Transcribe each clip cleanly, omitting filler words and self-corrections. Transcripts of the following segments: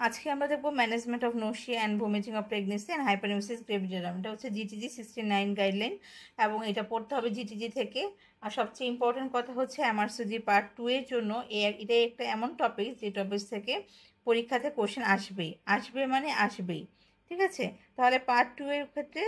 আজকে আমরা দেখব management of nausea and vomiting of pregnancy and hyperemesis gravidarum. এটা হচ্ছে জিটিজি 69 গাইডলাইন এবং এটা পড়তে হবে জিটিজি থেকে। আর সবচেয়ে ইম্পর্টেন্ট কথা হচ্ছে এমআরসিজি পার্ট 2 এর জন্য এটা একটা এমন টপিক যে টপিক থেকে পরীক্ষাতে কোশ্চেন আসবে মানে আসবেই। ঠিক আছে, তাহলে পার্ট 2 এর ক্ষেত্রে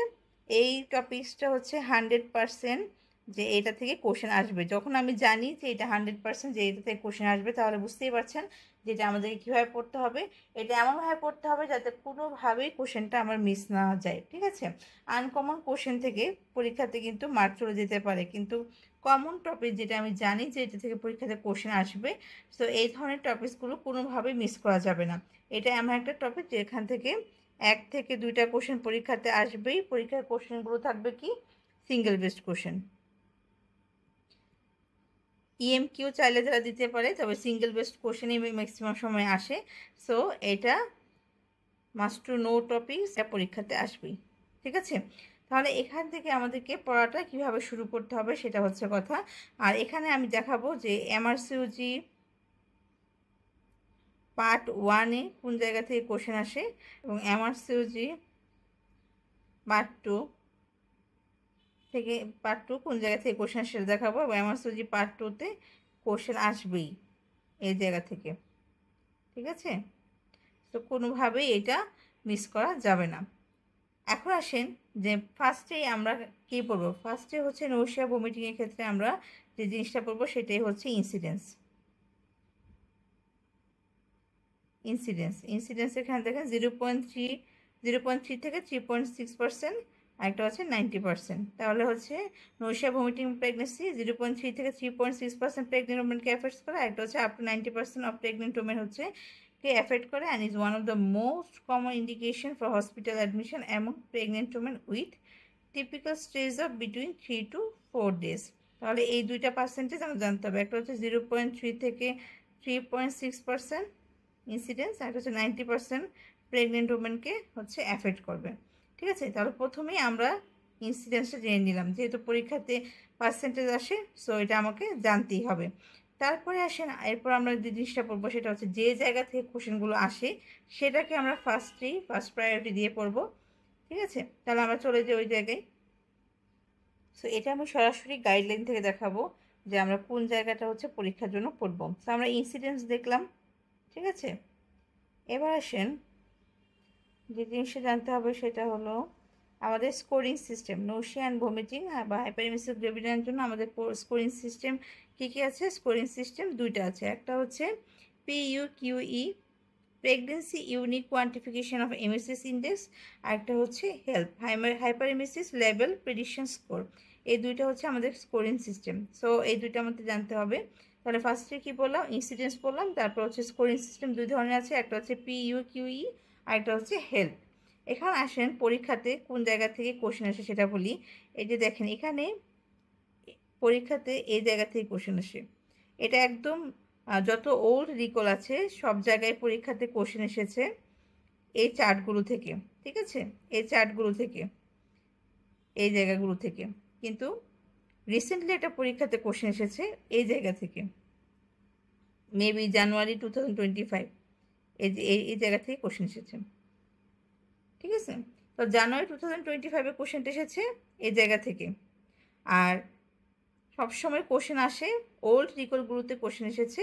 এই টপিকসটা হচ্ছে 100% যে এটা থেকে কোশ্চেন আসবে। যখন আমি জানি যে এটা 100% যে এটা থেকে কোশ্চেন আসবে, তাহলে বুঝতেই পারছেন যেটা আমাদেরকে কীভাবে পড়তে হবে। এটা এমনভাবে পড়তে হবে যাতে কোনোভাবেই কোশ্চেনটা আমার মিস না যায়। ঠিক আছে, আনকমন কোশ্চেন থেকে পরীক্ষাতে কিন্তু মার্ক চলে যেতে পারে, কিন্তু কমন টপিক যেটা আমি জানি যে এটা থেকে পরীক্ষাতে কোশ্চেন আসবে, সো এই ধরনের টপিকসগুলো কোনোভাবেই মিস করা যাবে না। এটা এমন একটা টপিক যেখান থেকে 1 থেকে 2টা কোশ্চেন পরীক্ষাতে আসবেই। পরীক্ষার কোশ্চেনগুলো থাকবে কি সিঙ্গেল বেসড কোশ্চেন। ইএমকিউ চাইলে তারা দিতে পারে, তবে সিঙ্গেল বেসড কোশ্চেনই ম্যাক্সিমাম সময় আসে। সো এটা মাস্ট টু নো টপিকস পরীক্ষাতে আসবেই। ঠিক আছে, তাহলে এখান থেকে আমাদেরকে পড়াটা কিভাবে শুরু করতে হবে সেটা হচ্ছে কথা। আর এখানে আমি দেখাবো যে এমআরসিওজি পার্ট 1-এ কোন জায়গা থেকে কোশ্চেন আসে এবং এমআরসিওজি পার্ট 2 থেকে কোন জায়গা থেকে কোশ্চেন আসে সেটা দেখাবো, এবং এমআরসিওজি পার্ট 2-তে কোশ্চেন আসবেই এই জায়গা থেকে। ঠিক আছে, তো কোনোভাবেই এটা মিস করা যাবে না। এখন আসেন যে ফার্স্টেই আমরা কী পড়বো। ফার্স্টে হচ্ছে নৌশিয়া ভমিটিংয়ের ক্ষেত্রে আমরা যে জিনিসটা পড়বো সেটাই হচ্ছে ইনসিডেন্স। ইনসিডেন্স এখানে দেখেন 0.3 থেকে 3.6%, একটা হচ্ছে 90%। তাহলে হচ্ছে নৌশিয়া ভমিটিং প্রেগনেন্সি 0.3 থেকে 3.6% প্রেগনেন্ট ওমেনকে এফেক্ট করে, একটা হচ্ছে up to 90% of pregnant women হচ্ছে কে এফেক্ট করে, and is one of the most common indication for hospital admission among pregnant women with typical stage of between 3 to 4 days। তাহলে এই দুইটা percentage আমরা জানতে হবে। একটা হচ্ছে 0.3 থেকে 3.6% ইনসিডেন্স, আর একটা হচ্ছে 90% প্রেগনেন্ট ওমেনকে হচ্ছে অ্যাফেক্ট করবে। ঠিক আছে, তাহলে প্রথমেই আমরা ইনসিডেন্সটা জেনে নিলাম, যেহেতু পরীক্ষাতে পার্সেন্টেজ আসে সো এটা আমাকে জানতেই হবে। তারপরে আসেন এরপর আমরা যে জিনিসটা পড়বো সেটা হচ্ছে যে জায়গা থেকে কোশ্চেনগুলো আসে সেটাকে আমরা ফার্স্ট প্রায়োরিটি দিয়ে পড়বো। ঠিক আছে, তাহলে আমরা চলে যাই ওই জায়গায়। সো এটা আমি সরাসরি গাইডলাইন থেকে দেখাবো যে আমরা কোন জায়গাটা হচ্ছে পরীক্ষার জন্য পড়বো। তো আমরা ইনসিডেন্স দেখলাম। ঠিক আছে, এবার আসেন যে জিনিসটা জানতে হবে সেটা হলো আমাদের স্কোরিং সিস্টেম। নৌশিয়া অ্যান্ড ভমিটিং বা হাইপারএমসিস গ্রেভিডিয়ামের জন্য আমাদের স্কোরিং সিস্টেম কী আছে। স্কোরিং সিস্টেম দুইটা আছে, একটা হচ্ছে PUQE pregnancy unique quantification of MSS index, আরেকটা হচ্ছে হেল্প হাইপারএমসিস লেভেল প্রেডিকশন স্কোর। এই দুইটা হচ্ছে আমাদের স্কোরিং সিস্টেম। সো এই দুইটা আমাদের জানতে হবে। তাহলে ফার্স্টে কী বললাম, ইনসিডেন্স বললাম, তারপর হচ্ছে স্কোরিং সিস্টেম দুই ধরনের আছে, একটা হচ্ছে PUQE আর একটা হচ্ছে হেল্প। এখানে আসেন পরীক্ষাতে কোন জায়গা থেকে কোশ্চেন আসে সেটা বলি। এই যে দেখেন এখানে পরীক্ষাতে এই জায়গা থেকে কোশ্চেন আসে। এটা একদম যত ওল্ড রিকল আছে সব জায়গায় পরীক্ষাতে কোশ্চেন এসেছে এই চার্টগুলো থেকে। ঠিক আছে, এই চার্টগুলো থেকে, এই জায়গাগুলো থেকে। কিন্তু রিসেন্টলি একটা পরীক্ষাতে কোশ্চেন এসেছে এই জায়গা থেকে, মেবি জানুয়ারি 2025, এই জায়গা থেকে কোশ্চেন এসেছে। ঠিক আছে, তো জানুয়ারি 2025-এ কোশ্চেনটা এসেছে এই জায়গা থেকে। আর সবসময় কোশ্চেন আসে ওল্ড রিকলগুলোতে কোশ্চেন এসেছে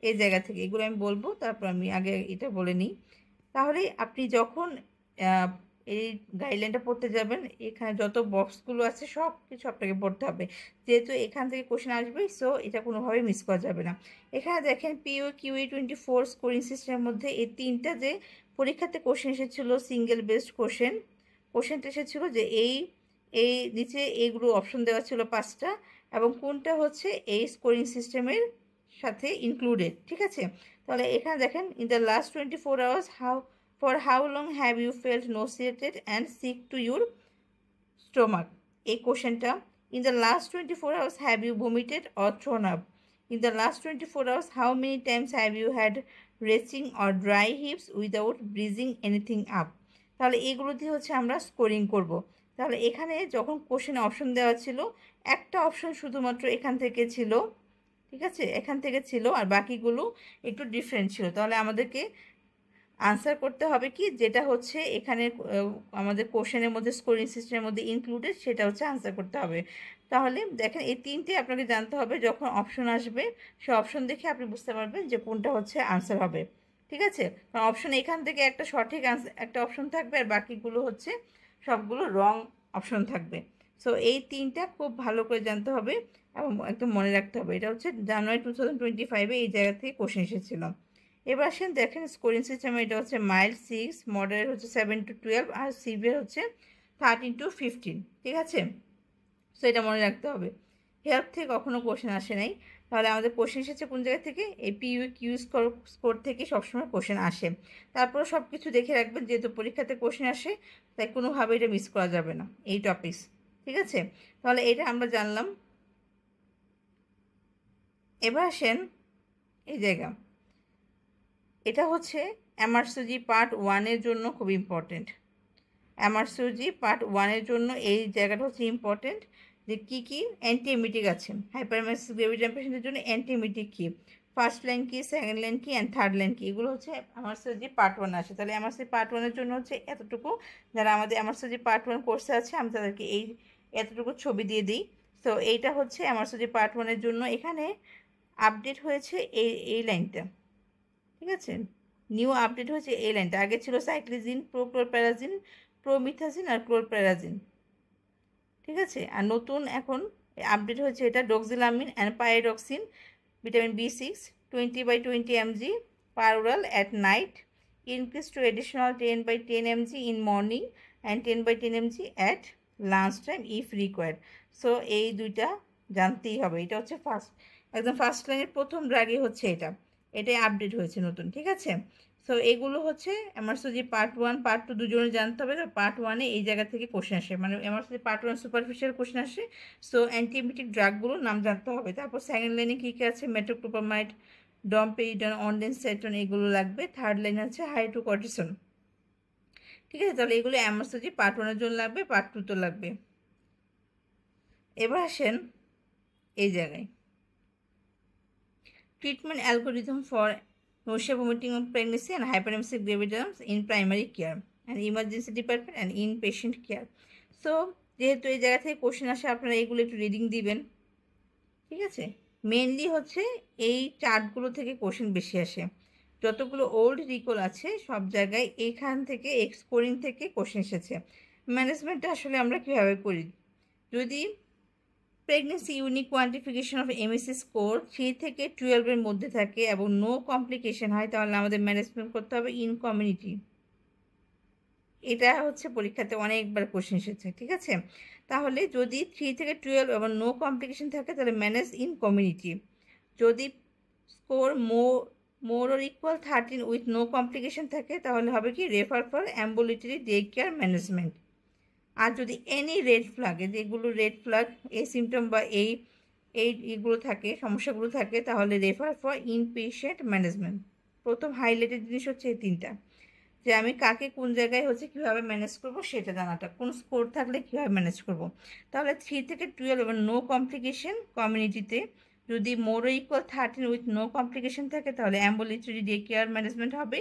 এই জায়গা থেকে। এগুলো আমি বলবো, তারপর আমি আগে এটা বলে নিই। তাহলে আপনি যখন এই গাইডলাইনটা পড়তে যাবেন, এখানে যত বক্সগুলো আছে সব কিছু আপনাকে পড়তে হবে, যেহেতু এখান থেকে কোশ্চেন আসবে। সো এটা কোনোভাবেই মিস করা যাবে না। এখানে দেখেন PUQE 24 স্কোরিং সিস্টেমের মধ্যে এই তিনটা যে পরীক্ষাতে কোশ্চেন এসেছিলো সিঙ্গেল বেসড কোশ্চেনটা এসেছিলো যে এই নিচে এইগুলো অপশন দেওয়া ছিল 5টা, এবং কোনটা হচ্ছে এই স্কোরিং সিস্টেমের সাথে ইনক্লুডেড। ঠিক আছে, তাহলে এখানে দেখেন in the last 24 hours how long have you felt nauseated and sick to your stomach? এই কোশ্চেনটা। In the last 24 hours have you vomited or thrown up? In the last 24 hours how many times have you had retching or dry hips without breathing anything up? তাহলে এইগুলো দিয়ে হচ্ছে আমরা scoring করব। তাহলে এখানে যখন কোশ্চেনে অপশন দেওয়া ছিল একটা অপশন শুধুমাত্র এখান থেকে ছিল। ঠিক আছে, এখান থেকে ছিল, আর বাকিগুলো একটু ডিফারেন্ট ছিল। তাহলে আমাদেরকে আনসার করতে হবে কি যেটা হচ্ছে এখানে আমাদের কোশ্চেনের মধ্যে স্কোরিং সিস্টেমের মধ্যে ইনক্লুডেড, সেটা হচ্ছে আনসার করতে হবে। তাহলে দেখেন এই তিনটে আপনাকে জানতে হবে, যখন অপশন আসবে সে অপশন দেখে আপনি বুঝতে পারবেন যে কোনটা হচ্ছে আনসার হবে। ঠিক আছে, কারণ অপশন এখান থেকে একটা সঠিক আনসার একটা অপশন থাকবে আর বাকিগুলো হচ্ছে সবগুলো রং অপশন থাকবে। সো এই তিনটা খুব ভালো করে জানতে হবে এবং একদম মনে রাখতে হবে। এটা হচ্ছে জানুয়ারি 2025 এই জায়গা থেকে কোশ্চেন এসেছিল। এবার আসেন দেখেন স্কোরিং সিস্টেমে এটা হচ্ছে মাইল্ড 6, মডারেট হচ্ছে 7 to 12 আর সিভিয়ার হচ্ছে 13 to 15। ঠিক আছে, সো এটা মনে রাখতে হবে। হেল্প থেকে কখনো কোশ্চেন আসে নাই, তাহলে আমাদের কোশ্চেন এসেছে কোন জায়গা থেকে? এই পিইউ কিউ স্কোর থেকে সবসময় কোশ্চেন আসে। তারপর সব কিছু দেখে রাখবেন, যেহেতু পরীক্ষাতে কোশ্চেন আসে তাই কোনোভাবে এটা মিস করা যাবে না এই টপিকস। ঠিক আছে, তাহলে এটা আমরা জানলাম। এবার আসেন এই জায়গা, এটা হচ্ছে এমআরসিজি পার্ট 1-এর জন্য খুব ইম্পর্টেন্ট। এমআরসিজি পার্ট 1-এর জন্য এই জায়গাটা হচ্ছে ইম্পর্টেন্ট, যে কী কী অ্যান্টিএমিটিক আছে হাইপারমেসিস গ্রেভিটি পেশেন্টের জন্য। অ্যান্টিএমিটিক কী, ফার্স্ট লাইন কী, সেকেন্ড লাইন কী অ্যান্ড থার্ড লাইন কী, এগুলো হচ্ছে এমআরসিজি পার্ট 1 আসে। তাহলে এমআরসিজি পার্ট 1-এর জন্য হচ্ছে এতটুকু। যারা আমাদের এমআরসিজি পার্ট 1 কোর্সে আছে আমি তাদেরকে এই এতটুকু ছবি দিয়ে দিই। তো এইটা হচ্ছে এমআরসিজি পার্ট 1-এর জন্য। এখানে আপডেট হয়েছে এই লাইনটা। ঠিক আছে, নিউ আপডেট হয়েছে এই লাইনটা। আগে ছিল সাইক্লিজিন, প্রোক্লোরপ্যারাজিন, প্রোমিথাজিন আর ক্লোরপ্যারাজিন। ঠিক আছে, আর নতুন এখন আপডেট হয়েছে এটা doxylamine and pyridoxine, vitamin B6, 20/20 mg per oral at night, increase to additional 10/10 mg in morning and 10/10 mg at lunch time if required. So এই দুইটা জানতেই হবে। এটা হচ্ছে একদম ফার্স্ট লাইনের প্রথম ড্রাগই হচ্ছে এটাই আপডেট হয়েছে নতুন। ঠিক আছে, সো এগুলো হচ্ছে এমআরসিজি পার্ট 1 পার্ট 2 দুজনে জানতে হবে। পার্ট 1-এ এই জায়গা থেকে কোশ্চেন আসে, মানে এমআরসিজি পার্ট 1 সুপারফিশিয়াল কোশ্চেন আসে। সো অ্যান্টিএমিটিক ড্রাগগুলোর নাম জানতে হবে। তারপর সেকেন্ড লাইনে কী কী আছে, মেটোক্লোপ্রামাইড, ডমপেরিডন, অনডেনসেটন, এগুলো লাগবে। থার্ড লাইনে আছে হাইড্রোকর্টিসন। ঠিক আছে, তাহলে এগুলো এমআরসিজি পার্ট 1-এর জন্য লাগবে, পার্ট 2 তো লাগবে। এবার আসেন এই জায়গায়, treatment algorithm for nausea, vomiting of pregnancy and hyperemesis gravidarum in primary care and emergency department and inpatient care. So যেহেতু এই জায়গা থেকে কোশ্চেন আসে আপনারা এগুলো একটু রিডিং দিবেন। ঠিক আছে, মেনলি হচ্ছে এই চার্টগুলো থেকে কোশ্চেন বেশি আসে। যতগুলো ওল্ড রিকল আছে সব জায়গায় এইখান থেকে স্কোরিং থেকে কোশ্চেন এসেছে। ম্যানেজমেন্টটা আসলে আমরা কীভাবে করি, যদি pregnancy unique quantification of MSc score 3 থেকে 12-এর মধ্যে থাকে এবং নো কমপ্লিকেশন হয়, তাহলে আমাদের ম্যানেজমেন্ট করতে হবে ইন কমিউনিটি। এটা হচ্ছে পরীক্ষাতে অনেকবার কোশ্চেন এসেছে। ঠিক আছে, তাহলে যদি 3 থেকে 12 এবং নো কমপ্লিকেশন থাকে তাহলে ম্যানেজ ইন কমিউনিটি। যদি score more or equal 13 with no complication থাকে তাহলে হবে কি refer for ambulatory day care management. আর যদি এনি রেড ফ্ল্যাগ, যেগুলো রেড ফ্ল্যাগ এই সিমটম বা এইগুলো থাকে, সমস্যাগুলো থাকে, তাহলে রেফার ফর ইনপেশেন্ট ম্যানেজমেন্ট। প্রথম হাইলাইটেড জিনিস হচ্ছে এই তিনটা, যে আমি কাকে কোন জায়গায় হচ্ছে কীভাবে ম্যানেজ করব সেটা জানাটা, কোন স্কোর থাকলে কীভাবে ম্যানেজ করব। তাহলে 3 থেকে 12 এবং নো কমপ্লিকেশন কমিউনিটিতে, যদি more equal 13 with no complication থাকে তাহলে অ্যাম্বুলেটরি ডে কেয়ার ম্যানেজমেন্ট হবে।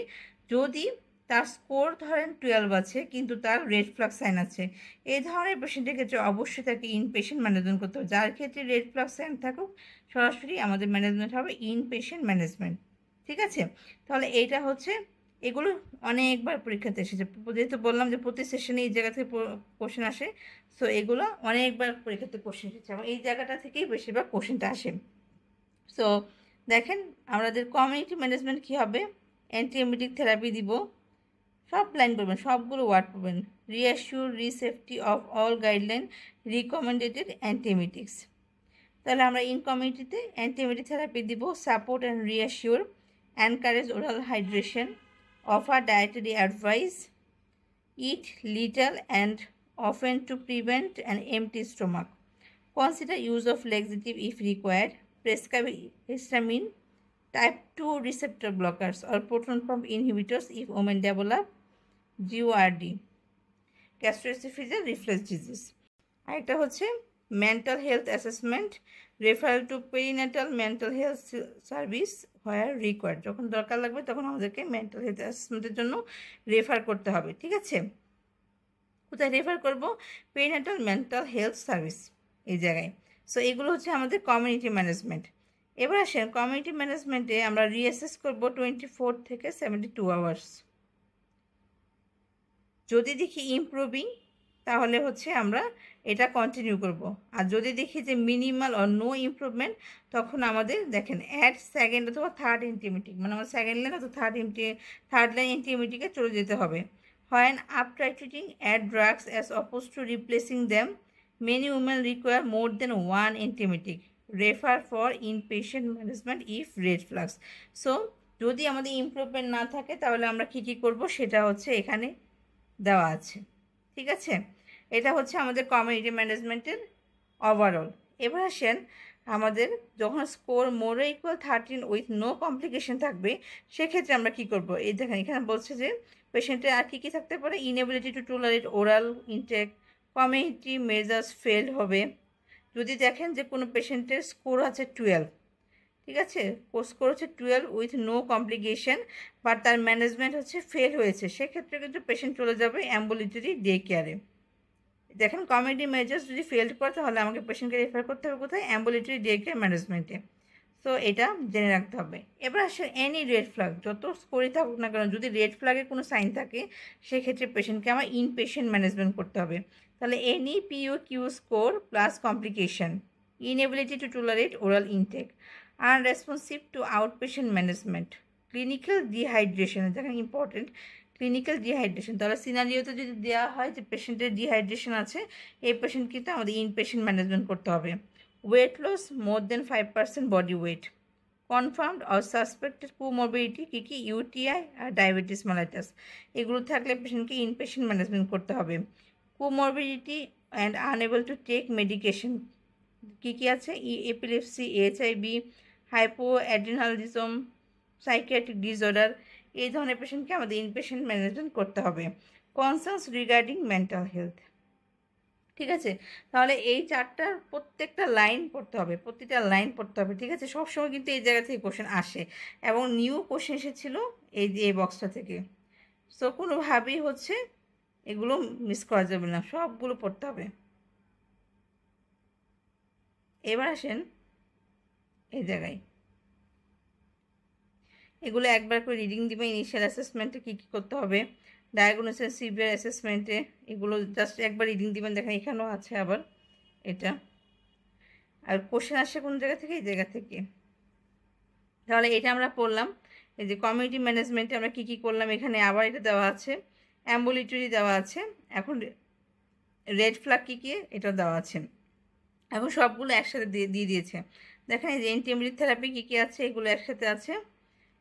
যদি তার স্কোর ধরেন 12 আছে কিন্তু তার রেড ফ্ল্যাগ সাইন আছে, এই ধরনের পেশেন্টের ক্ষেত্রে অবশ্যই তাকে ইনপেশেন্ট ম্যানেজমেন্ট করতে হবে। যার ক্ষেত্রে রেড ফ্ল্যাগ সাইন থাকুক সরাসরি আমাদের ম্যানেজমেন্ট হবে ইনপেশেন্ট ম্যানেজমেন্ট। ঠিক আছে, তাহলে এইটা হচ্ছে, এগুলো অনেকবার পরীক্ষাতে এসেছে, যেহেতু বললাম যে প্রতি সেশনে এই জায়গা থেকে কোশ্চেন আসে। সো এগুলো অনেকবার পরীক্ষাতে কোশ্চেন এসেছে এবং এই জায়গাটা থেকেই বেশিরভাগ কোশ্চেনটা আসে। সো দেখেন আমাদের কমিউনিটি ম্যানেজমেন্ট কী হবে, অ্যান্টিএমিটিক থেরাপি দিব, সব লাইন পড়বেন, সবগুলো ওয়ার্ড পড়বেন। Reassure re safety of all guideline recommended antiemetics. তাহলে আমরা ইন কমিউনিটিতে অ্যান্টিএমিটিক থেরাপি দিব, support and reassure, encourage oral hydration, offer dietary advice, eat little and often to prevent an empty stomach, consider use of laxative if required, prescribe histamine, type 2 receptor blockers or proton pump inhibitors if women develop GORD, gastroesophageal reflux disease. আরেকটা হচ্ছে mental health assessment, referral to perinatal mental health service where required, যখন দরকার লাগবে তখন আমাদেরকে mental health অ্যাসেসমেন্টের জন্য refer করতে হবে। ঠিক আছে, কোথায় রেফার করব? পেরিনেটাল মেন্টাল হেলথ সার্ভিস, এই জায়গায়। সো এগুলো হচ্ছে আমাদের কমিউনিটি ম্যানেজমেন্ট। এবার আসেন কমিউনিটি ম্যানেজমেন্টে আমরা রিঅ্যাসেস করব 24 থেকে 72 আওয়ার্স। যদি দেখি ইমপ্রুভিং, তাহলে হচ্ছে আমরা এটা কন্টিনিউ করব। আর যদি দেখি যে মিনিমাল অর নো ইমপ্রুভমেন্ট, তখন আমাদের দেখেন অ্যাড সেকেন্ড অথবা থার্ড ইন্টিমেটিক, মানে আমার সেকেন্ড লাইন অথবা থার্ড লাইন ইন্টিমেটিকে চলে যেতে হবে। When after treating add drugs as oppose to replacing them, many women require more than one antiemetic, refer for inpatient management if red flags. So যদি আমাদের improvement না থাকে তাহলে আমরা কী কী করব সেটা হচ্ছে এখানে দেওয়া আছে। ঠিক আছে, এটা হচ্ছে আমাদের কমিউনিটি ম্যানেজমেন্টের ওভারঅল। এবার আসেন আমাদের যখন score more equal 13 with no complication থাকবে, সেক্ষেত্রে আমরা কি করব? এই দেখেন এখানে বলছে যে পেশেন্টের আর কী কী থাকতে পারে। Inability to tolerate oral intake, community measures fail হবে। যদি দেখেন যে কোনো পেশেন্টের স্কোর আছে 12, ঠিক আছে, স্কোর হচ্ছে 12 উইথ নো কমপ্লিকেশন, বাট তার ম্যানেজমেন্ট হচ্ছে ফেল হয়েছে, সেক্ষেত্রে কিন্তু পেশেন্ট চলে যাবে অ্যাম্বুলেটরি ডে কেয়ারে। দেখেন কমিউনিটি মেজার্স যদি ফেল করে তাহলে আমাকে পেশেন্টকে রেফার করতে হবে কোথায়? অ্যাম্বুলেটরি ডে কেয়ার ম্যানেজমেন্টে। তো এটা জেনে রাখতে হবে। এবার আসে এনি রেড ফ্ল্যাগ, যত স্কোরই থাকুক না কেন, যদি রেড ফ্ল্যাগের কোনো সাইন থাকে সেক্ষেত্রে পেশেন্টকে আমার ইনপেশেন্ট ম্যানেজমেন্ট করতে হবে। তাহলে any POQ score plus complication, inability to tolerate oral intake, unresponsive to outpatient management, clinical dehydration, দেখেন ইম্পর্টেন্ট ক্লিনিক্যাল ডিহাইড্রেশন। তাহলে সিনারিওতে যদি দেওয়া হয় যে পেশেন্টের ডিহাইড্রেশন আছে, এই পেশেন্ট কিন্তু আমাদের ইনপেশেন্ট ম্যানেজমেন্ট করতে হবে। Weight loss more than 5% body weight, confirmed or suspected comorbidity কী কী? UTI আর ডায়াবেটিস মেলাইটাস, এগুলো থাকলে পেশেন্টকে ইনপেশেন্ট ম্যানেজমেন্ট করতে হবে। Comorbidity and unable to take medication, কী কী আছে? Epilepsy, HIV, hypoadrenalism, psychiatric disorder, এই ধরনের পেশেন্টকে আমাদের ইনপেশেন্ট ম্যানেজমেন্ট করতে হবে। কনসার্নস রিগার্ডিং মেন্টাল হেলথ, ঠিক আছে। তাহলে এই চারটার প্রত্যেকটা লাইন পড়তে হবে, প্রতিটা লাইন পড়তে হবে, ঠিক আছে। সবসময় কিন্তু এই জায়গা থেকে কোশ্চেন আসে এবং নিউ কোশ্চেন এসেছিলো এই বক্সটা থেকে। সো কোনোভাবেই হচ্ছে এগুলো মিস করা যাবে না, সবগুলো পড়তে হবে। এবার আসেন এই জায়গায়, এগুলো একবার করে রিডিং দিবে। ইনিশিয়াল অ্যাসেসমেন্টে কী কী করতে হবে, ডায়াগনোসিস, সিভিয়ার অ্যাসেসমেন্টে, এগুলো জাস্ট একবার রিডিং দিবেন। দেখেন এখানেও আছে আবার এটা। আর কোশ্চেন আসে কোন জায়গা থেকে? এই জায়গা থেকে। তাহলে এটা আমরা পড়লাম, এই যে কমিউনিটি ম্যানেজমেন্টে আমরা কী কী করলাম, এখানে আবার এটা দেওয়া আছে, অ্যাম্বুলেটরি দেওয়া আছে, এখন রেড ফ্ল্যাগ কী কী এটা দেওয়া আছে, এখন সবগুলো একসাথে দিয়ে দিয়েছে। দেখেন এই যে অ্যান্টিএমরিক থেরাপি কী কী আছে, এগুলো একসাথে আছে।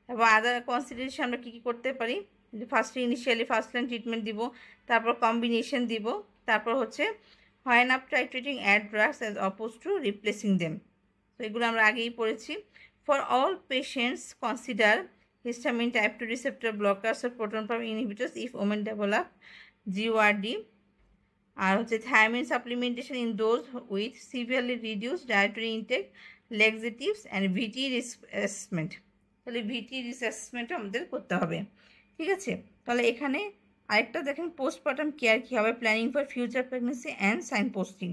এবং আদার কনসিডারেশন আমরা কী কী করতে পারি, যে ফার্স্টে ইনিশিয়ালি ফার্স্ট লাইন ট্রিটমেন্ট দিব, তারপর কম্বিনেশন দিব, তারপর হচ্ছে when after treating add drugs as oppose to replacing them. তো এগুলো আমরা আগেই পড়েছি। For all patients consider histamine type 2 receptor blockers or proton pump inhibitors if women develop GORD, আর হচ্ছে thiamine supplementation in those with severely reduce dietary intake, laxatives and VT assessment. তাহলে VT অ্যাসেসমেন্টও আমাদের করতে হবে, ঠিক আছে। তাহলে এখানে আরেকটা দেখেন পোস্টপার্টাম কেয়ার কী হবে, planning for future pregnancy and sign posting.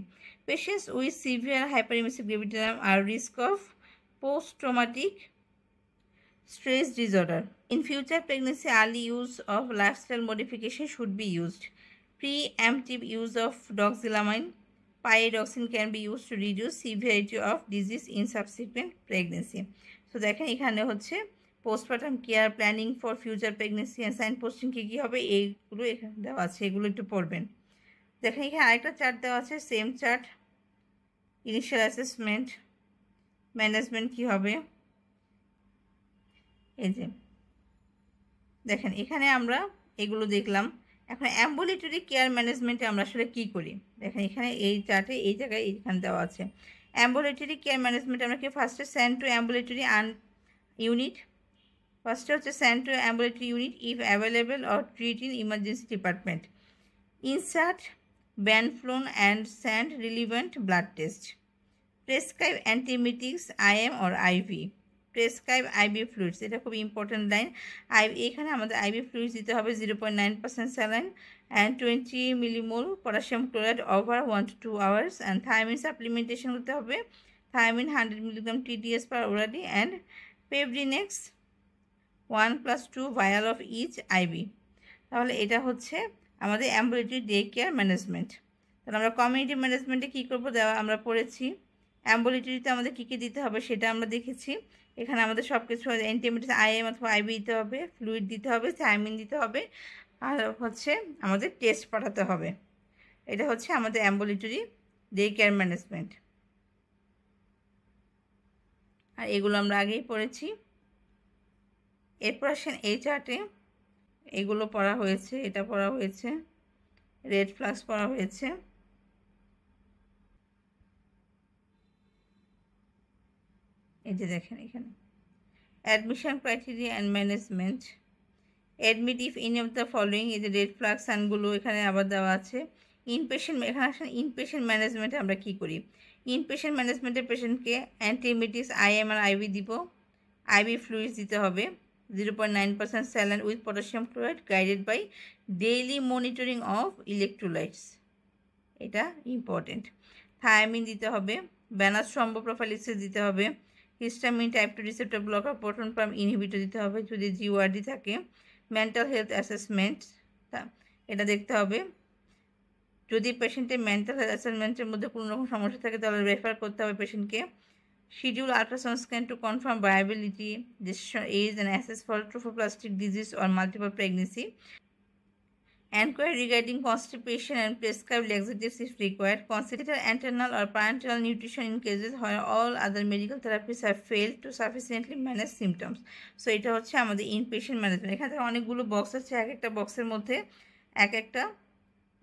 Patients with severe hyperemesis gravidarum আর risk of post traumatic stress disorder. In future pregnancy, early use of lifestyle modification should be used. Preemptive use of doxylamine, pyridoxine can be used to reduce severity of disease in subsequent pregnancy. So দেখেন এখানে হচ্ছে postpartum care, planning for future pregnancy and sign posting কী কী হবে এইগুলো এখানে দেওয়া আছে, এগুলো একটু পড়বেন। দেখেন এখানে আরেকটা চার্ট দেওয়া আছে, same chart. Initial assessment, management কী হবে, এই যে দেখেন এখানে আমরা এগুলো দেখলাম। এখন অ্যাম্বুলেটরি কেয়ার ম্যানেজমেন্টে আমরা আসলে কী করি, দেখেন এখানে এই চার্টে এই জায়গায় এইখানে দেওয়া আছে। অ্যাম্বুলেটরি কেয়ার ম্যানেজমেন্ট আমরা কি ফার্স্টে সেন্ড টু অ্যাম্বুলেটরি ইউনিট, ফার্স্টে হচ্ছে send to ambulatory unit if available or treat in emergency department, insert Venflon and send relevant blood test, prescribe antiemetics IM or IV, prescribe IV fluids, এটা খুব important line. এখানে আমাদের IV fluids দিতে হবে 0.9% saline and 20 millimole potassium chloride over 1 to 2 hours, and thiamine supplementation করতে হবে, thiamine 100 milligram TDS per orally, and Pabrinex 1+2 vial of each IV। তাহলে এটা হচ্ছে আমাদের অ্যাম্বুলেটরি ডে কেয়ার ম্যানেজমেন্ট। তাহলে আমরা কমিউনিটি ম্যানেজমেন্টে কী করবো দেওয়া আমরা পড়েছি, অ্যাম্বুলেটরিতে আমাদের কী কী দিতে হবে সেটা আমরা দেখেছি। এখানে আমাদের সব কিছু অ্যান্টিবায়োটিক IM অথবা IV দিতে হবে, ফ্লুইড দিতে হবে, থায়ামিন দিতে হবে, আর হচ্ছে আমাদের টেস্ট পাঠাতে হবে। এটা হচ্ছে আমাদের অ্যাম্বুলেটরি ডে কেয়ার ম্যানেজমেন্ট, আর এগুলো আমরা আগেই পড়েছি। এরপর আসেন এই চার্টে এগুলো পড়া হয়েছে, এটা পড়া হয়েছে, রেড ফ্লাক্স পড়া হয়েছে। এই যে দেখেন এখানে admission criteria and management, admit if any of the following, এই যে রেড ফ্লাক্স সাইনগুলো এখানে আবার দেওয়া আছে। ইনপেশেন্ট, এখানে আসেন ইনপেশেন্ট ম্যানেজমেন্টে আমরা কী করি। ইনপেশেন্ট ম্যানেজমেন্টের পেশেন্টকে অ্যান্টিবায়োটিক্স IM আর IV দিব, IV ফ্লুইডস দিতে হবে 0.9% saline with potassium chloride guided by daily monitoring of electrolytes, এটা ইম্পর্টেন্ট। থায়ামিন দিতে হবে, ব্যানাস প্রোফাইলিক্সিস দিতে হবে, histamine type 2 receptor blocker proton pump inhibitor দিতে হবে যদি GORD থাকে, মেন্টাল হেলথ অ্যাসেসমেন্ট এটা দেখতে হবে। যদি পেশেন্টের মেন্টাল হেলথ অ্যাসেসমেন্টের মধ্যে কোনো রকম সমস্যা থাকে তাহলে রেফার করতে হবে পেশেন্টকে। Schedule ultrasound scan to confirm viability, gestation age and assess for trophoblastic disease or multiple pregnancy. Enquire regarding constipation and prescribe laxatives if required. Consider anternal or parenteral nutrition in cases where all other medical therapies have failed to sufficiently manage symptoms. So এটা হচ্ছে আমাদের inpatient management. এখানে অনেকগুলো box আছে, এক একটা বক্সের মধ্যে এক একটা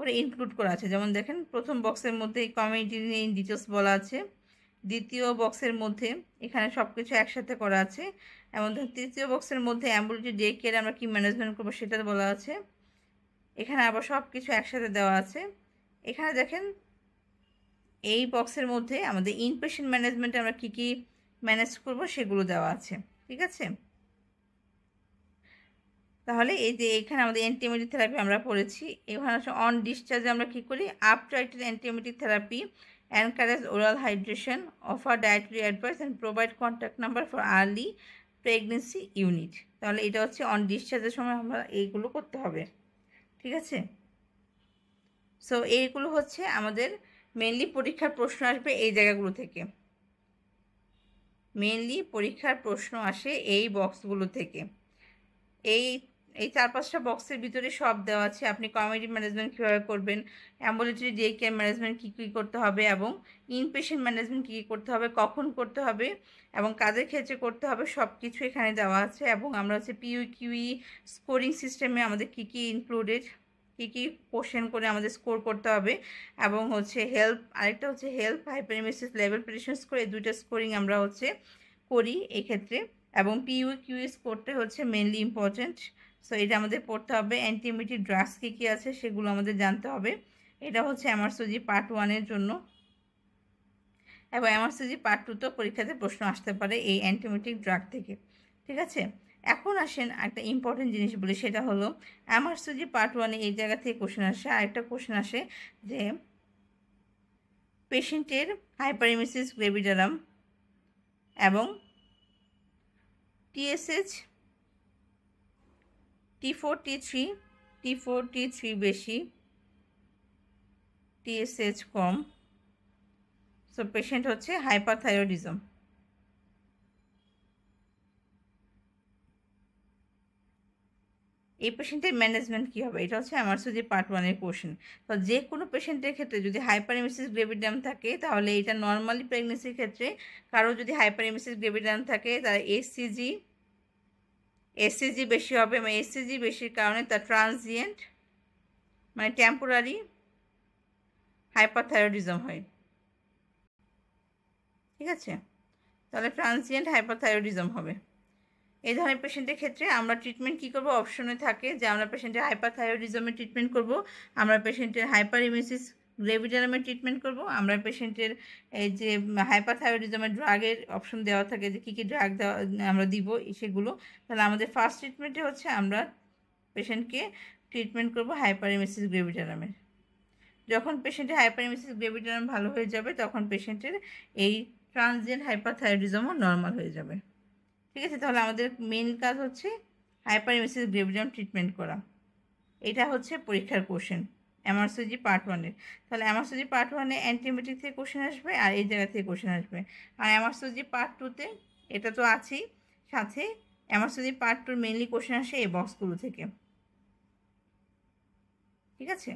করে ইনক্লুড করা আছে। যেমন দেখেন প্রথম বক্সের মধ্যে কমিউনিটি নিয়ে ডিটেলস বলা আছে, দ্বিতীয় বক্সের মধ্যে এখানে সব কিছু একসাথে করা আছে, এবং তৃতীয় বক্সের মধ্যে অ্যাম্বুলেটরি ডে কেয়ার আমরা কী ম্যানেজমেন্ট করবো সেটা বলা আছে। এখানে আবার সব কিছু একসাথে দেওয়া আছে। এখানে দেখেন এই বক্সের মধ্যে আমাদের ইনপেশেন্ট ম্যানেজমেন্টে আমরা কী কী ম্যানেজ করব সেগুলো দেওয়া আছে, ঠিক আছে। তাহলে এই যে এখানে আমাদের অ্যান্টিবায়োটিক থেরাপি আমরা পড়েছি। এখানে অন ডিসচার্জে আমরা কী করি, after antibiotic therapy encourage oral hydration, offer dietary advice and provide contact number for early pregnancy unit। তাহলে এটা হচ্ছে অন ডিসচার্জের সময় আমরা এইগুলো করতে হবে, ঠিক আছে। সো এইগুলো হচ্ছে আমাদের মেনলি পরীক্ষার প্রশ্ন আসবে এই জায়গাগুলো থেকে, মেনলি পরীক্ষার প্রশ্ন আসে এই বক্সগুলো থেকে। এই 4-5টা বক্সের ভিতরে সব দেওয়া আছে, আপনি কমিউনিটি ম্যানেজমেন্ট কীভাবে করবেন, অ্যাম্বুলেটরি ডে কেয়ার ম্যানেজমেন্ট কী কী করতে হবে, এবং ইনপেশেন্ট ম্যানেজমেন্ট কী কী করতে হবে, কখন করতে হবে এবং কাদের ক্ষেত্রে করতে হবে, সব কিছু এখানে দেওয়া আছে। এবং আমরা হচ্ছে PUQE স্কোরিং সিস্টেমে আমাদের কী কী ইনক্লুডেড, কী কী কোশ্চেন করে আমাদের স্কোর করতে হবে, এবং হচ্ছে হেল্প, আরেকটা হচ্ছে হেল্প হাইপারএমেসিস লেভেল প্রেডিকশনস করে, এই দুইটা স্কোরিং আমরা হচ্ছে করি এক্ষেত্রে। এবং PUQE স্কোরটা হচ্ছে মেনলি ইম্পর্টেন্ট। সো এটা আমাদের পড়তে হবে। অ্যান্টিবায়োটিক ড্রাগস কী কী আছে সেগুলো আমাদের জানতে হবে। এটা হচ্ছে এমআরসিজি পার্ট 1-এর জন্য, এবং এমআরসিজি পার্ট 2তেও পরীক্ষাতে প্রশ্ন আসতে পারে এই অ্যান্টিবায়োটিক ড্রাগ থেকে, ঠিক আছে। এখন আসেন একটা ইম্পর্টেন্ট জিনিস বলি, সেটা হলো এমআরসিজি পার্ট 1-এ এই জায়গা থেকে কোশ্চেন আসে, আরেকটা কোশ্চেন আসে যে পেশেন্টের হাইপারএমেসিস গ্রেভিডারাম এবং TSH T4 T3 বেশি, TSH কম, সো পেশেন্ট হচ্ছে হাইপারথাইরয়েডিজম। এই পেশেন্টের ম্যানেজমেন্ট কী হবে, এটা হচ্ছে এমআরসিজি পার্ট 1-এর কোশ্চেন। তো যে কোনো পেশেন্টের ক্ষেত্রে যদি হাইপারএমেসিস গ্রেভিডারাম থাকে তাহলে এটা নর্মালি প্রেগনেন্সির ক্ষেত্রে, কারো যদি হাইপারএমেসিস গ্রেভিডারাম থাকে তার এসসিজি বেশি হবে, এবং এসসিজি বেশির কারণে তার ট্রানজিয়েন্ট মানে টেম্পোরারি হাইপারথাইরয়েডিজম হয়, ঠিক আছে। তাহলে ট্রানজিয়েন্ট হাইপারথাইরয়েডিজম হবে। এই ধরনের পেশেন্টের ক্ষেত্রে আমরা ট্রিটমেন্ট কী করবো, অপশনে থাকে যে আমরা পেশেন্টের হাইপারথাইরয়েডিজমের ট্রিটমেন্ট করব, আমরা পেশেন্টের হাইপারএমেসিস গ্রেভিডারামের ট্রিটমেন্ট করব। আমরা পেশেন্টের এই যে হাইপারথাইরয়েডিজমের ড্রাগের অপশন দেওয়া থাকে যে কী কী ড্রাগ দেওয়া আমরা দিব সেগুলো। তাহলে আমাদের ফার্স্ট ট্রিটমেন্টে হচ্ছে আমরা পেশেন্টকে ট্রিটমেন্ট করব হাইপারেমেসিস গ্রেভিডারামের। যখন পেশেন্টের হাইপারেমেসিস গ্রেভিডারাম ভালো হয়ে যাবে তখন পেশেন্টের এই ট্রানজিয়েন্ট হাইপারথাইরয়েডিজমও নর্মাল হয়ে যাবে। ঠিক আছে, তাহলে আমাদের মেন কাজ হচ্ছে হাইপারেমেসিস গ্রেভিডারাম ট্রিটমেন্ট করা। এটা হচ্ছে পরীক্ষার কোশ্চেন এমআরসিজি পার্ট 1-এর। তাহলে এমআরসিজি পার্ট 1-এ অ্যান্টিবায়োটিক থেকে কোশ্চেন আসবে আর এই জায়গা থেকে কোশ্চেন আসবে। আর এমআরসিজি পার্ট 2-তে এটা তো আছেই, সাথে এমআরসিজি পার্ট 2-র মেইনলি কোশ্চেন আসে এই বক্সগুলো থেকে। ঠিক আছে,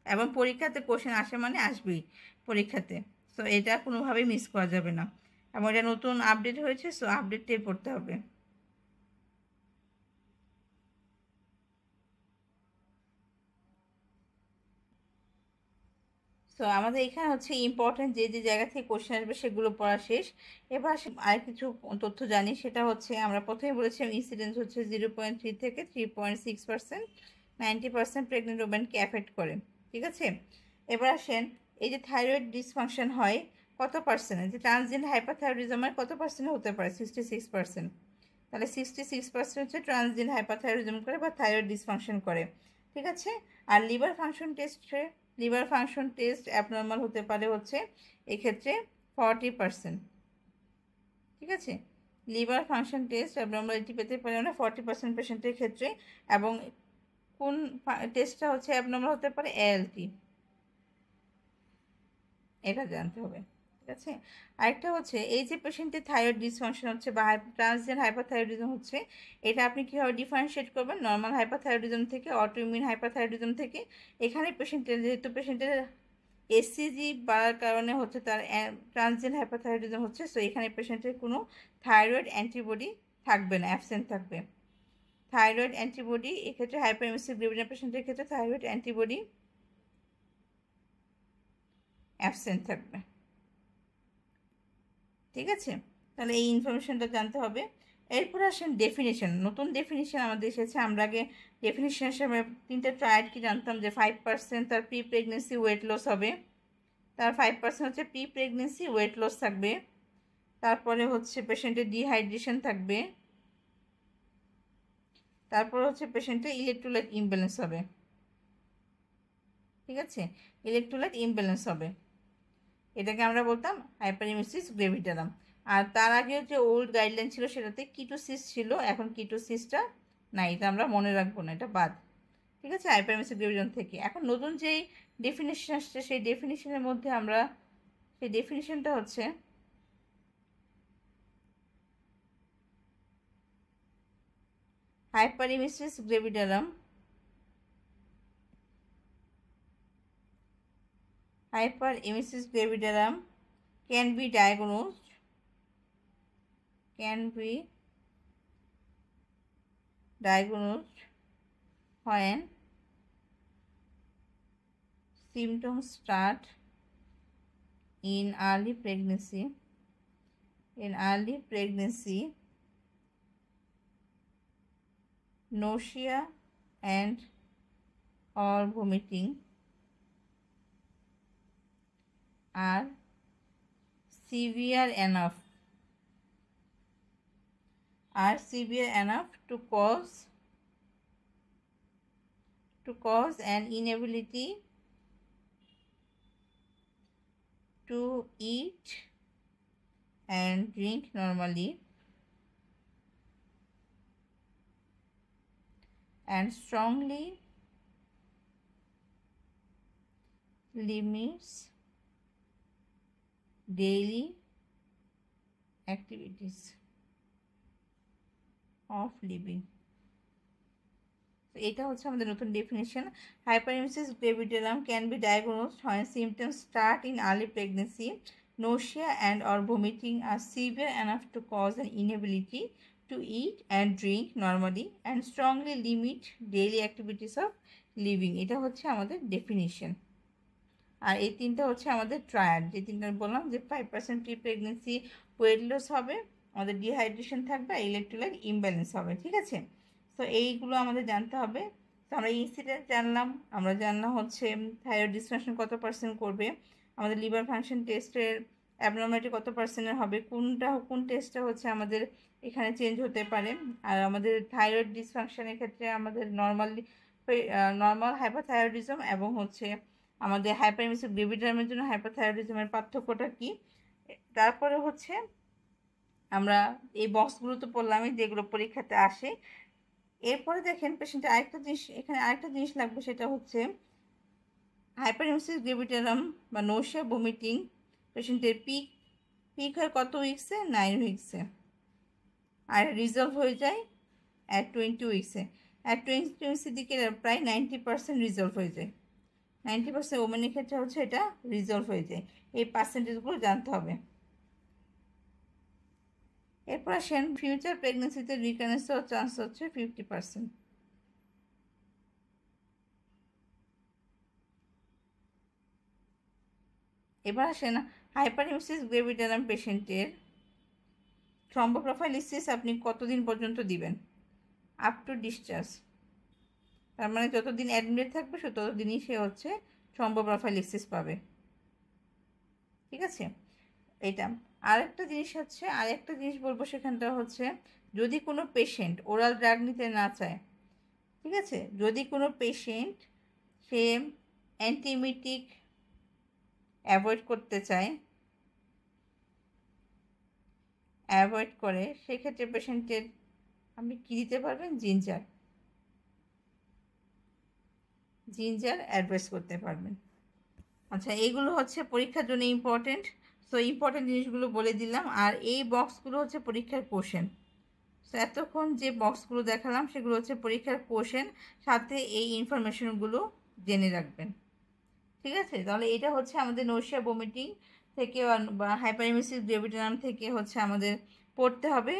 এবং পরীক্ষাতে কোশ্চেন আসে মানে আসবেই পরীক্ষাতে, সো এটা কোনোভাবেই মিস করা যাবে না। এবং এটা নতুন আপডেট হয়েছে, সো আপডেটটাই পড়তে হবে। সো আমাদের এখানে হচ্ছে ইম্পর্টেন্ট যে যে জায়গা থেকে কোশ্চেন আসবে সেগুলো পড়া শেষ। এবার আর কিছু তথ্য জানি, সেটা হচ্ছে আমরা প্রথমে বলেছিলাম ইনসিডেন্স হচ্ছে 0.3 থেকে 3.6%, 90% প্রেগনেন্ট ওমেনকে অ্যাফেক্ট করে। ঠিক আছে, এবার আসেন এই যে থাইরয়েড ডিসফাংশন হয় কত পার্সেন্ট, যে ট্রানজিয়েন্ট হাইপারথাইরয়েডিজমের কত পার্সেন্ট হতে পারে, 66%। তাহলে 66% হচ্ছে ট্রানজিয়েন্ট হাইপারথাইরয়েডিজম করে বা থাইরয়েড ডিসফাংশন করে। ঠিক আছে, আর লিভার ফাংশন টেস্ট অ্যাবনর্মাল হতে পারে হচ্ছে এক্ষেত্রে 40%। ঠিক আছে, লিভার ফাংশন টেস্ট অ্যাবনর্মালিটি পেতে পারে মানে 40% পেশেন্টের ক্ষেত্রে। এবং কোন টেস্টটা হচ্ছে অ্যাবনর্মাল হতে পারে, এএলটি, এটা জানতে হবে। ঠিক আছে, আরেকটা হচ্ছে এই যে পেশেন্টের থাইরয়েড ডিসফাংশন হচ্ছে বা ট্রানজিয়েন্ট হাইপারথাইরয়েডিজম হচ্ছে, এটা আপনি কীভাবে ডিফারেন্সিয়েট করবেন নর্মাল হাইপারথাইরয়েডিজম থেকে, অটোইমিউন হাইপারথাইরয়েডিজম থেকে। এখানে পেশেন্টের যেহেতু পেশেন্টের এসসিজি বাড়ার কারণে হচ্ছে তার ট্রানজিয়েন্ট হাইপারথাইরয়েডিজম হচ্ছে, সো এখানে পেশেন্টের কোনো থাইরয়েড অ্যান্টিবডি থাকবে না, অ্যাবসেন্ট থাকবে। থাইরয়েড অ্যান্টিবডি এক্ষেত্রে হাইপারএমিসিভ গ্রেভিডারাম পেশেন্টের ক্ষেত্রে থাইরয়েড অ্যান্টিবডি অ্যাবসেন্ট থাকবে। ঠিক আছে, তাহলে এই ইনফরমেশনটা জানতে হবে। এরপর আসেন ডেফিনেশন, নতুন ডেফিনেশন আমাদের এসেছে। আমরা আগে ডেফিনেশন হিসেবে 3টে ট্রায়াড কি জানতাম, যে 5% তার প্রি প্রেগনেন্সি ওয়েট লস হবে, তার 5% হচ্ছে প্রি প্রেগনেন্সি ওয়েট লস থাকবে। তারপরে হচ্ছে পেশেন্টের ডিহাইড্রেশন থাকবে। তারপর হচ্ছে পেশেন্টের ইলেকট্রোলাইট ইমব্যালেন্স হবে। ঠিক আছে, ইলেকট্রোলাইট ইমব্যালেন্স হবে, এটাকে আমরা বলতাম হাইপারেমেসিস গ্রেভিডারাম। আর তার আগে যে ওল্ড গাইডলাইন ছিল সেটাতে কিটোসিস ছিল, এখন কিটোসিসটা নাই, এটা আমরা মনে রাখবো না, এটা বাদ। ঠিক আছে, হাইপারেমেসিস গ্রেভিডারাম থেকে এখন নতুন যেই ডেফিনেশন আসছে সেই ডেফিনেশনের মধ্যে আমরা সেই ডেফিনেশনটা হচ্ছে hyperemesis gravidarum can be diagnosed when symptoms start in early pregnancy, nausea and or vomiting are severe enough to cause an inability to eat and drink normally, and strongly limits daily activities of living. এটা হচ্ছে আমাদের নতুন definition. Hyperemesis gravidarum can be diagnosed when symptoms start in early pregnancy, nausea and or vomiting are severe enough to cause an inability to eat and drink normally and strongly limit daily activities of living. এটা হচ্ছে আমাদের definition. আর এই তিনটা হচ্ছে আমাদের triad, যে তিনটা বললাম, যে 5% প্রি প্রেগনেন্সি ওয়েট লস হবে, আমাদের ডিহাইড্রেশন থাকবে, ইলেকট্রোলাইট ইমব্যালেন্স হবে। ঠিক আছে, তো এইগুলো আমাদের জানতে হবে। তো আমরা ইনসিডেন্ট জানলাম, আমরা জানলাম হচ্ছে থাইরয়েড ডিসফাংশন কত পার্সেন্ট করবে, আমাদের লিভার ফাংশন টেস্টের অ্যাবনর্মালিটি কত পার্সেন্টের হবে, কোন টেস্টটা হচ্ছে আমাদের এখানে চেঞ্জ হতে পারে। আর আমাদের থাইরয়েড ডিসফাংশনের ক্ষেত্রে আমাদের নর্মাল হাইপারথাইরয়েডিজম এবং হচ্ছে আমাদের হাইপারএমিসিভ গ্রেভিডার্মের জন্য হাইপারথাইরয়েডিজমের পার্থক্যটা কি। তারপরে হচ্ছে আমরা এই বক্সগুলো তো পড়লামই যেগুলো পরীক্ষাতে আসে। এরপরে দেখেন পেশেন্টের এখানে আরেকটা জিনিস লাগবে, সেটা হচ্ছে হাইপারএমিসিভ গ্রেভিডারাম বা নৌশিয়া ভমিটিং পেশেন্টের পিক হয় কত উইক্সে, 9 উইক্সে, আর রিজলভ হয়ে যায় অ্যাট 20 উইক্সে। অ্যাট 20 উইক্সের দিকে প্রায় 90% রিজলভ হয়ে যায়। 90% ওমেনের ক্ষেত্রে হচ্ছে এটা রিজলভ হয়ে যায়। এই পার্সেন্টেজগুলো জানতে হবে। এরপর আসেন ফিউচার প্রেগনেন্সিতে রিকারেন্স হওয়ার চান্স হচ্ছে 50%। এবার আসেন হাইপারএমিসিস গ্রেভিডারাম পেশেন্টের থ্রম্বোপ্রোফাইলিসিস আপনি কতদিন পর্যন্ত দিবেন? Up to discharge. তার মানে যতদিন অ্যাডমিট থাকবে ততদিনই সে হচ্ছে থ্রম্বোপ্রোফাইলিসিস পাবে। ঠিক আছে, এটা আরেকটা জিনিস বলবো, সেখানটা হচ্ছে যদি কোনো পেশেন্ট ওরাল ড্রাগ নিতে না চায়, ঠিক আছে, যদি কোনো পেশেন্ট সে অ্যান্টিমিটিক অ্যাভয়েড করতে চায়, সেক্ষেত্রে পেশেন্টের আপনি কী দিতে পারবেন? জিঞ্জার অ্যাডভাইস করতে পারবেন। আচ্ছা, এইগুলো হচ্ছে পরীক্ষার জন্য ইম্পর্টেন্ট। সো ইম্পর্টেন্ট জিনিসগুলো বলে দিলাম। আর এই বক্সগুলো হচ্ছে পরীক্ষার কোশ্চেন। সো এতক্ষণ যে বক্সগুলো দেখালাম সেগুলো হচ্ছে পরীক্ষার কোশ্চেন, সাথে এই ইনফরমেশনগুলো জেনে রাখবেন। ঠিক আছে, তাহলে এটা হচ্ছে আমাদের নৌশিয়া ভমিটিং থেকে বা হাইপারএমিসিভ গ্রেভিডারাম থেকে হচ্ছে আমাদের পড়তে হবে।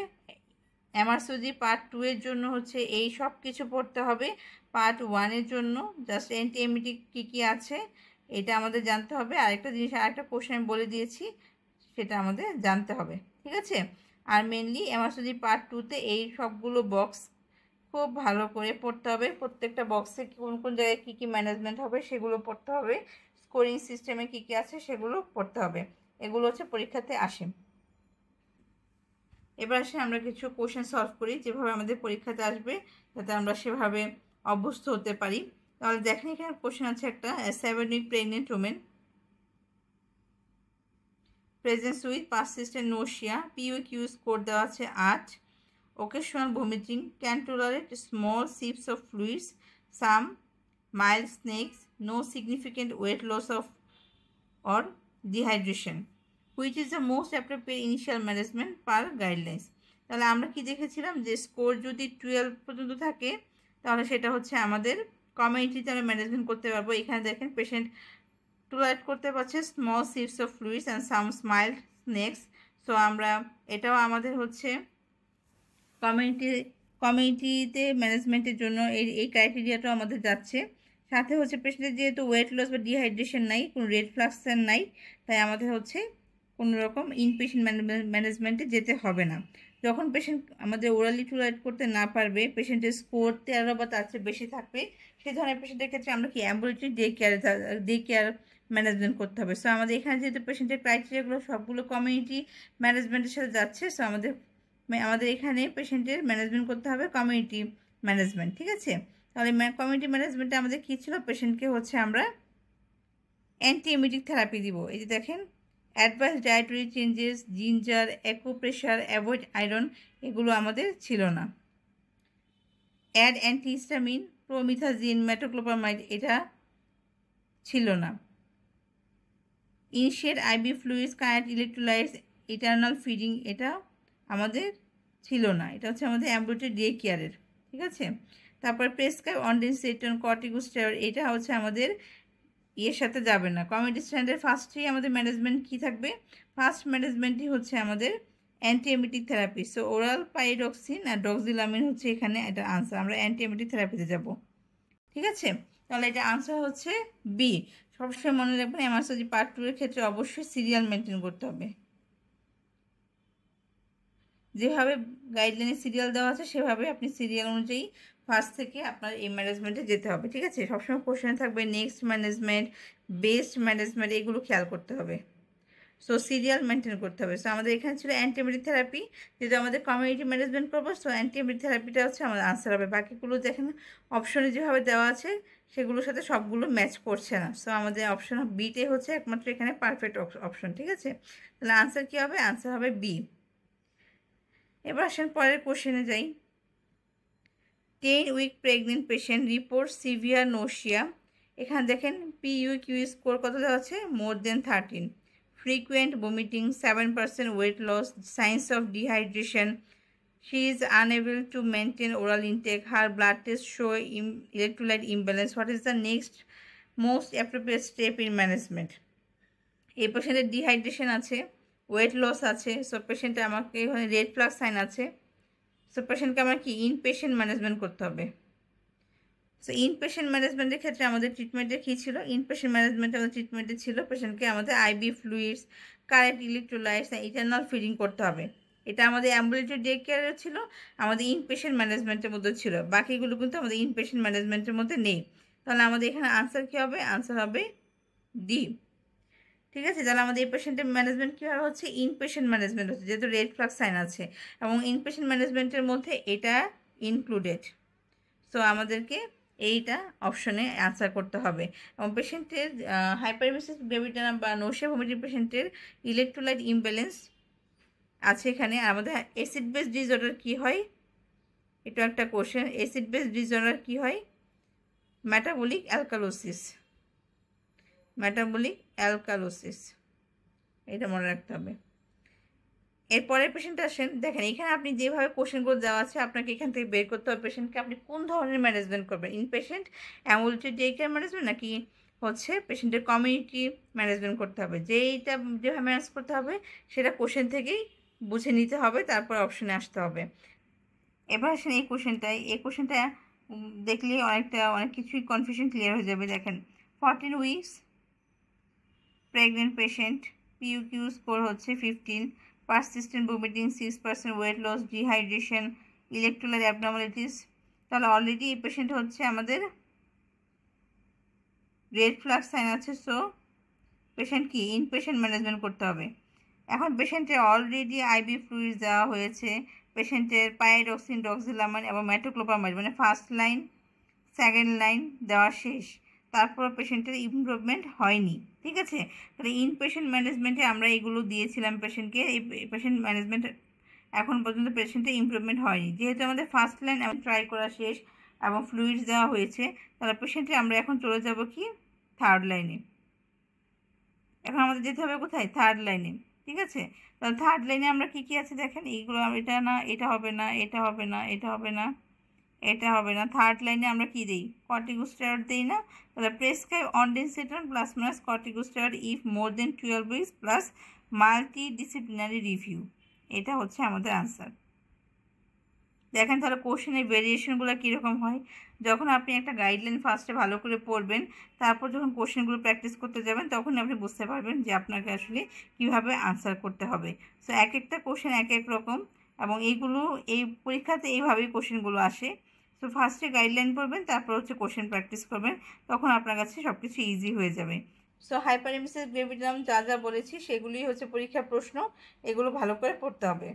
এমআরসিজি পার্ট 2 এর জন্য হচ্ছে এই সব কিছু পড়তে হবে। পার্ট 1 এর জন্য জাস্ট অ্যান্টিএমিটিক কী আছে এটা আমাদের জানতে হবে। আরেকটা কোশ্চেন আমি বলে দিয়েছি, সেটা আমাদের জানতে হবে। ঠিক আছে, আর মেনলি এমআরসিজি পার্ট 2তে এই সবগুলো বক্স খুব ভালো করে পড়তে হবে। প্রত্যেকটা বক্সে কোন কোন জায়গায় কী ম্যানেজমেন্ট হবে সেগুলো পড়তে হবে। স্কোরিং সিস্টেমে কী আছে সেগুলো পড়তে হবে। এগুলো হচ্ছে পরীক্ষাতে আসে। এবার আসে আমরা কিছু কোশ্চেন সলভ করি, যেভাবে আমাদের পরীক্ষাতে আসবে যাতে আমরা সেভাবে অভ্যস্ত হতে পারি। তাহলে দেখেন এখানে কোশ্চেন আছে একটা, 7 week pregnant women presence with persistent nausea, PUQE score দেওয়া আছে 8, occasional vomiting, can tolerate small sips of fluids, some mild snakes, no significant weight loss or dehydration. Which is the most appropriate initial management per guidelines? তাহলে আমরা কি দেখেছিলাম যে score যদি 12 পর্যন্ত থাকে তাহলে সেটা হচ্ছে আমাদের কমিউনিটিতে আমরা ম্যানেজমেন্ট করতে পারবো। এখানে দেখেন পেশেন্ট টলারেট করতে পারছে small sips of fluids and some small snacks. So আমরা এটাও আমাদের হচ্ছে কমিউনিটিতে ম্যানেজমেন্টের জন্য এই ক্রাইটেরিয়াটাও আমাদের যাচ্ছে। সাথে হচ্ছে পেশেন্টের যেহেতু ওয়েট লস বা ডিহাইড্রেশন নাই, কোনো রেড ফ্লাক্সের নাই, তাই আমাদের হচ্ছে কোনো রকম ইনপেশেন্ট ম্যানেজমেন্টে যেতে হবে না। যখন পেশেন্ট আমাদের ওরালি টলারেট করতে না পারবে, পেশেন্টের স্কোর 13 বা তার চেয়ে বেশি থাকবে, সেই ধরনের পেশেন্টের ক্ষেত্রে আমরা কি অ্যাম্বুলেটরি ডে কেয়ার ম্যানেজমেন্ট করতে হবে। সো আমাদের এখানে যেহেতু পেশেন্টের ক্রাইটেরিয়াগুলো সবগুলো কমিউনিটি ম্যানেজমেন্টের সাথে যাচ্ছে, সো আমাদের এখানে পেশেন্টের ম্যানেজমেন্ট করতে হবে কমিউনিটি ম্যানেজমেন্ট। ঠিক আছে, তাহলে কমিউনিটি ম্যানেজমেন্টে আমাদের কী ছিল? পেশেন্টকে হচ্ছে আমরা অ্যান্টিএমিটিক থেরাপি দিব। এই যে দেখেন, advice dietary changes, ginger, acupressure, avoid iron, এগুলো আমাদের ছিল না। অ্যাড অ্যান্টিহিস্টামিন, প্রোমিথাজিন, মেটোক্লোপামাইড, এটা ছিল না। Initiate IV fluids, correct electrolytes, ইটারনাল ফিডিং, এটা আমাদের ছিল না। এটা হচ্ছে আমাদের অ্যাম্বুলেটরি ডে কেয়ারের। ঠিক আছে, তারপর প্রেসক্রাইব অনডেনসেটন, কর্টিকোস্টেরয়েড, এটা হচ্ছে আমাদের ইয়ের সাথে যাবে না। কমিউনিটি স্ট্যান্ডার্ড ফার্স্টেই আমাদের ম্যানেজমেন্ট কী থাকবে? ফার্স্ট ম্যানেজমেন্টই হচ্ছে আমাদের অ্যান্টিএমিটিক থেরাপি। সো ওরাল পাইরোক্সিন আর ডক্সিলামিন হচ্ছে এখানে এটা আনসার। আমরা অ্যান্টিএমিটিক থেরাপিতে যাব। ঠিক আছে, তাহলে এটা আনসার হচ্ছে বি। সবসময় মনে রাখবেন এমআরসিজি পার্ট 2 এর ক্ষেত্রে অবশ্যই সিরিয়াল মেনটেন করতে হবে। যেভাবে গাইডলাইনে সিরিয়াল দেওয়া আছে সেভাবে আপনি সিরিয়াল অনুযায়ী ফার্স্ট থেকে আপনার এই ম্যানেজমেন্টে যেতে হবে, ঠিক আছে? সবসময় কোশ্চেন থাকবে নেক্সট ম্যানেজমেন্ট, বেস্ট ম্যানেজমেন্ট, এগুলো খেয়াল করতে হবে। সো সিরিয়াল মেনটেন করতে হবে। সো আমাদের এখানে ছিল অ্যান্টিবায়োটিক থেরাপি, যেহেতু আমাদের কমিউনিটি ম্যানেজমেন্ট করবো, সো অ্যান্টিবায়োটিক থেরাপিটা হচ্ছে আমাদের আনসার হবে। বাকিগুলো দেখেন অপশনে যেভাবে দেওয়া আছে সেগুলোর সাথে সবগুলো ম্যাচ করছে না। সো আমাদের অপশন বিতে হচ্ছে একমাত্র এখানে পারফেক্ট অপশন, ঠিক আছে? তাহলে আনসার কী হবে? আনসার হবে বি। এবার আসেন পরের কোশ্চেনে যাই। 10-week pregnant patient report severe nausea. এখানে দেখেন PUQ স্কোর কত দেওয়া আছে? মোর দেন 13। frequent vomiting, 7% weight loss, signs of dehydration. She is unable to maintain oral intake. Her blood tests show electrolyte imbalance. What is the next most appropriate step in management? এই পেশেন্টের dehydration আছে, weight loss আছে, so পেশেন্টে আমাকে এখানে red flag sign আছে। So পেশেন্টকে আমার কি ইনপেশেন্ট ম্যানেজমেন্ট করতে হবে। সো ইনপেশেন্ট ম্যানেজমেন্টের ক্ষেত্রে আমাদের ট্রিটমেন্টের কী ছিল? ইনপেশেন্ট ম্যানেজমেন্টে আমাদের ট্রিটমেন্টে ছিল পেশেন্টকে আমাদের IV ফ্লুইডস, কারেক্ট ইলেকট্রোলাইটস, ইটারনাল ফিডিং করতে হবে। এটা আমাদের অ্যাম্বুলেটরি ডে কেয়ারে ছিল, আমাদের ইনপেশেন্ট ম্যানেজমেন্টের মধ্যে ছিল। বাকিগুলো কিন্তু আমাদের ইনপেশেন্ট ম্যানেজমেন্টের মধ্যে নেই। তাহলে আমাদের এখানে আনসার কী হবে? আনসার হবে ডি, ঠিক আছে? তাহলে আমাদের এই পেশেন্টের ম্যানেজমেন্ট কীভাবে হচ্ছে? ইনপেশেন্ট ম্যানেজমেন্ট হচ্ছে, যেহেতু রেড ফ্ল্যাগ সাইন আছে এবং ইনপেশেন্ট ম্যানেজমেন্টের মধ্যে এটা ইনক্লুডেড। সো আমাদেরকে এইটা অপশনে অ্যান্সার করতে হবে। এবং পেশেন্টের হাইপারএমিসিস গ্রেভিটানা বা নোশিয়া ভমিটিং পেশেন্টের ইলেকট্রোলাইট ইমব্যালেন্স আছে এখানে। আর আমাদের অ্যাসিড বেস ডিসঅর্ডার কী হয়? এটা একটা কোশ্চেন। অ্যাসিড বেস ডিসঅর্ডার কী হয়? মেটাবলিক অ্যালকালোসিস, মেটাবলিক অ্যালকালোসিস, এটা মনে রাখতে হবে। এরপরের পেশেন্টে আসেন, দেখেন এখানে আপনি যেভাবে কোশ্চেনগুলো দেওয়া আছে আপনাকে এখান থেকে বের করতে হবে পেশেন্টকে আপনি কোন ধরনের ম্যানেজমেন্ট করবেন। Inpatient ambulatory day care management নাকি হচ্ছে পেশেন্টের কমিউনিটি ম্যানেজমেন্ট করতে হবে। যেইটা যেভাবে ম্যানেজ করতে হবে সেটা কোশ্চেন থেকেই বুঝে নিতে হবে, তারপর অপশনে আসতে হবে। এবার আসেন এই কোশ্চেনটা দেখলে অনেক কিছুই কনফিউশন ক্লিয়ার হয়ে যাবে। দেখেন 14 weeks pregnant patient, PUQ score হচ্ছে 15, persistent vomiting, 6% weight loss, dehydration, electrolyte abnormalities। তাহলে অলরেডি এই পেশেন্ট হচ্ছে আমাদের রেড ফ্ল্যাগ সাইন আছে। সো পেশেন্ট কি ইনপেশেন্ট ম্যানেজমেন্ট করতে হবে। এখন পেশেন্টের অলরেডি IV ফ্লুইড দেওয়া হয়েছে, পেশেন্টের পাইরোক্সিন, ডক্সিলামাইন এবং মেটোক্লোপ্রামাইড মানে ফার্স্ট লাইন সেকেন্ড লাইন দেওয়া শেষ, তারপর পেশেন্টের ইমপ্রুভমেন্ট হয়নি, ঠিক আছে? তাহলে ইনপেশেন্ট ম্যানেজমেন্টে আমরা এগুলো দিয়েছিলাম পেশেন্টকে। এই পেশেন্ট ম্যানেজমেন্ট এখন পর্যন্ত পেশেন্টের ইমপ্রুভমেন্ট হয়নি। যেহেতু আমাদের ফার্স্ট লাইন ট্রাই করা শেষ এবং ফ্লুইডস দেওয়া হয়েছে, তাহলে পেশেন্টে আমরা এখন চলে যাব কি থার্ড লাইনে। এখন আমাদের যেতে হবে কোথায়? থার্ড লাইনে, ঠিক আছে? তাহলে থার্ড লাইনে আমরা কী কী আছে দেখেন, এইগুলো এটা না, এটা হবে না, এটা হবে না, এটা হবে না, এটা হবে না। থার্ড লাইনে আমরা কি দিই? কর্টিকোস্টেরয়েড দিই না? তাহলে prescribe ondansetron plus minus corticosteroid if more than 12 weeks plus multidisciplinary review. এটা হচ্ছে আমাদের আনসার। দেখেন তাহলে কোশ্চেনের ভেরিয়েশনগুলো কীরকম হয়। যখন আপনি একটা গাইডলাইন ফার্স্টে ভালো করে পড়বেন, তারপর যখন কোশ্চেনগুলো প্র্যাকটিস করতে যাবেন তখন আপনি বুঝতে পারবেন যে আপনাকে আসলে কীভাবে আনসার করতে হবে। সো এক একটা কোশ্চেন এক এক রকম এবং এইগুলো এই পরীক্ষাতে এইভাবেই কোশ্চেনগুলো আসে। সো ফার্স্টে গাইডলাইন পড়বেন, তারপর হচ্ছে কোশ্চেন প্র্যাকটিস করবেন, তখন আপনার কাছে সব কিছু ইজি হয়ে যাবে। সো হাইপারএমিসিস গ্রেভিটানাম যা যা বলেছি সেগুলোই হচ্ছে পরীক্ষার প্রশ্ন, এগুলো ভালো করে পড়তে হবে।